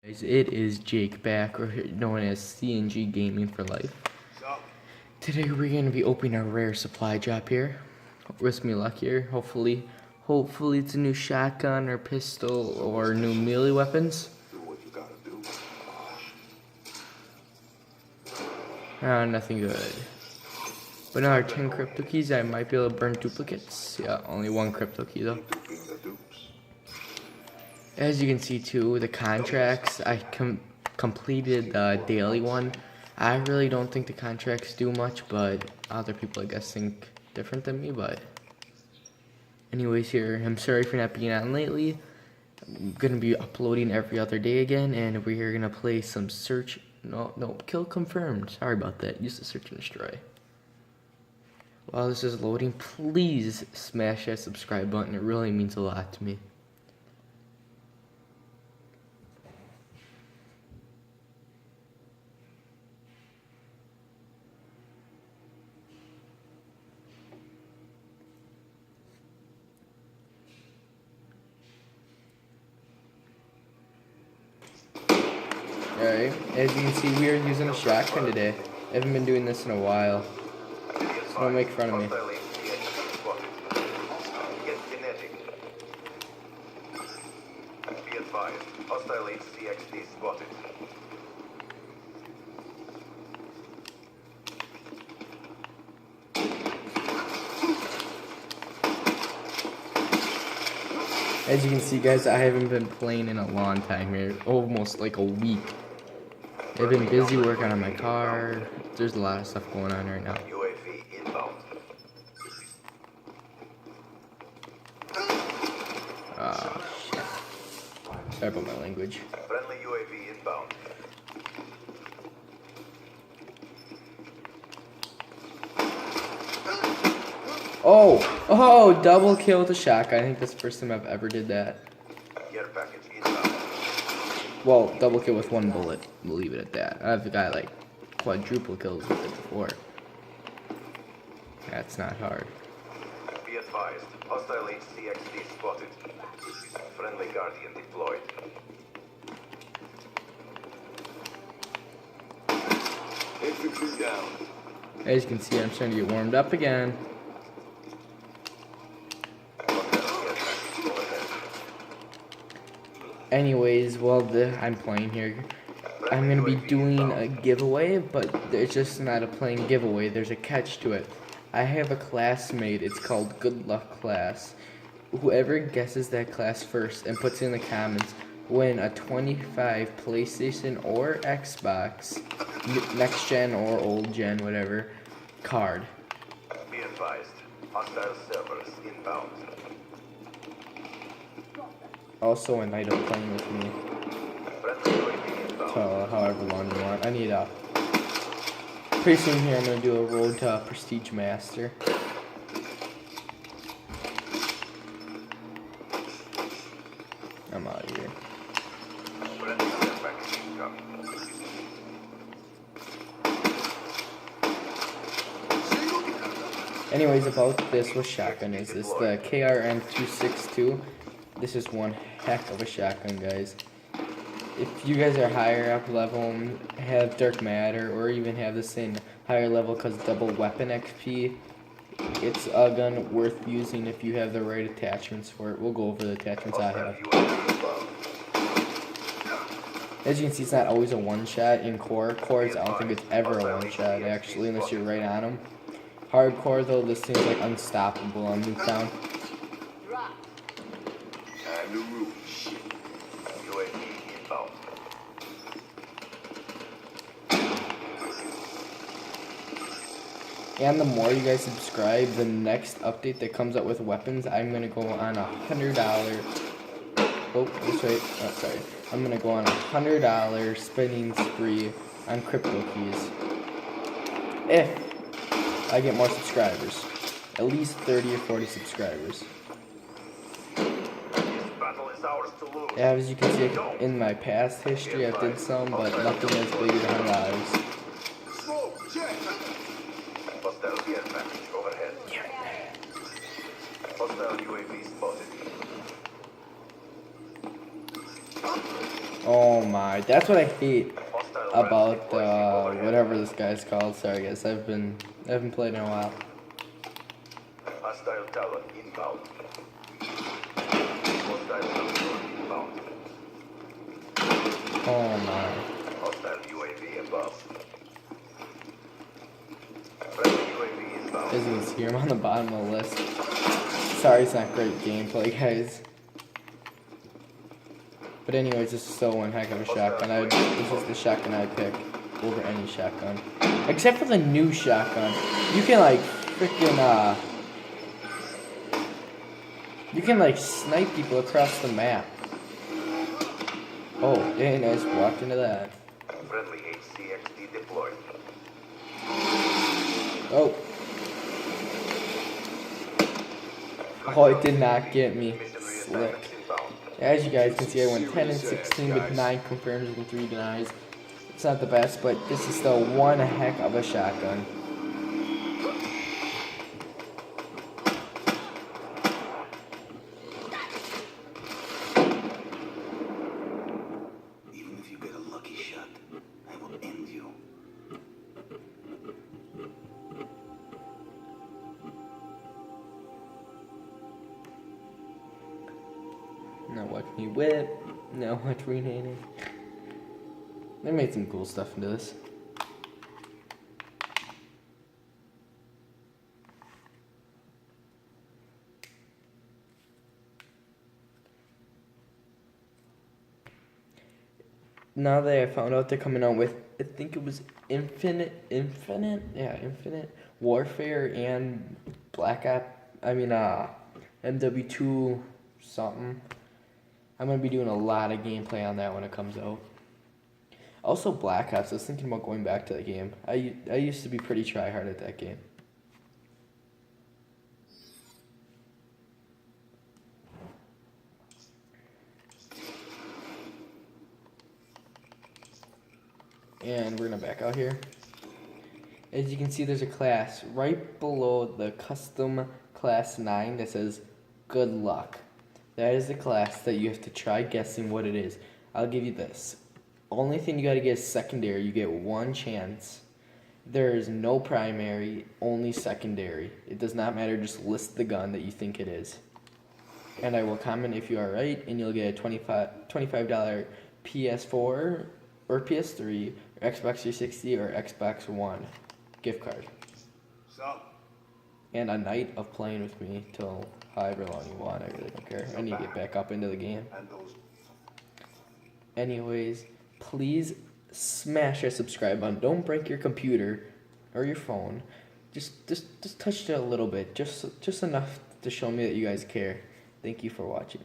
Guys, it is Jake back, or known as CNG Gaming for Life. Today we're going to be opening a rare supply drop here. Wish me luck here. Hopefully it's a new shotgun or pistol or new melee weapons. Nothing good. But another 10 crypto keys. I might be able to burn duplicates. Yeah, only one crypto key though. As you can see too, the contracts, I completed the daily one. I really don't think the contracts do much, but other people I guess think different than me, but anyways here, I'm sorry for not being on lately. I'm gonna be uploading every other day again, and we're gonna play some kill confirmed. Sorry about that, use the search and destroy. While this is loading, please smash that subscribe button, it really means a lot to me. Alright, as you can see, we are using a shotgun today. I haven't been doing this in a while, so don't make fun of me. As you can see, guys, I haven't been playing in a long time here, almost like a week. I've been busy working on my car. There's a lot of stuff going on right now. Ah, shit. Sorry about my language. Friendly UAV inbound. Oh, double kill with a shotgun. I think that's the first time I've ever did that. Care package inbound. Well, double kill with one bullet. We'll leave it at that. I've got like quadruple kills with it before. That's not hard. Be advised. Hostile HCXD spotted. Friendly Guardian deployed. Infantry down. As you can see, I'm starting to get warmed up again. Anyways, while I'm playing here, I'm going to be doing a giveaway, but it's just not a plain giveaway. There's a catch to it. I have a classmate. It's called Good Luck Class. Whoever guesses that class first and puts it in the comments win a 25 PlayStation or Xbox, next gen or old gen, whatever, card. Be advised. Hostile servers inbound. Also, a night of playing with me. So, however long you want. I need a. Pretty soon here, I'm gonna do a road to Prestige Master. I'm out of here. Anyways, about this, what shotgun is this? The KRM-262. This is one heck of a shotgun, guys. If you guys are higher up level, have Dark Matter, or even have this in higher level because double weapon XP, it's a gun worth using if you have the right attachments for it. We'll go over the attachments I have. As you can see, it's not always a one-shot in core. Cores, I don't think it's ever a one-shot, actually, unless you're right on them. Hardcore, though, this seems like unstoppable on Nuketown. And the more you guys subscribe, the next update that comes out with weapons, I'm gonna go on $100. Oh, that's right. Oh, sorry. I'm gonna go on $100 spending spree on crypto keys. If I get more subscribers, at least 30 or 40 subscribers. Yeah, as you can see in my past history, I did some, but nothing as big as $100. Hostile UAV spotted. Oh my, that's what I hate Hostile about reinforcing overhead. whatever this guy's called. Sorry guys, I haven't played in a while. Hostile tower inbound. Hostile tower inbound. Oh my. Hostile UAV above. Friendly UAV inbound. As you can see, I'm on the bottom of the list. Sorry, it's not great gameplay, guys. But anyways, this is still one heck of a shotgun. This is the shotgun I pick over any shotgun, except for the new shotgun. You can like freaking you can like snipe people across the map. Oh, dang, I just walked into that. Friendly HCXD deployed. Oh. Oh, it did not get me. Mission Slick. reassignments inbound. As you guys can see, I went 10 and 16 with 9 confirms and 3 denies. It's not the best, but this is still one heck of a shotgun. Even if you get a lucky shot, I will end you. Now watch me whip. Now watch renaming. They made some cool stuff into this. Now that I found out they're coming out with, I think it was Infinite Warfare and MW2 something. I'm gonna be doing a lot of gameplay on that when it comes out. Also Black Ops, I was thinking about going back to the game. I used to be pretty try-hard at that game. And we're gonna back out here. As you can see, there's a class right below the custom class 9 that says good luck. That is the class that you have to try guessing what it is. I'll give you this. Only thing you gotta get is secondary. You get one chance. There is no primary, only secondary. It does not matter, just list the gun that you think it is. And I will comment if you are right, and you'll get a $25 PS4 or PS3 or Xbox 360 or Xbox One gift card. So, And a night of playing with me till however long you want. I really don't care. I need to get back up into the game. and those Anyways, please smash that subscribe button. Don't break your computer or your phone. Just touch it a little bit. Just enough to show me that you guys care. Thank you for watching.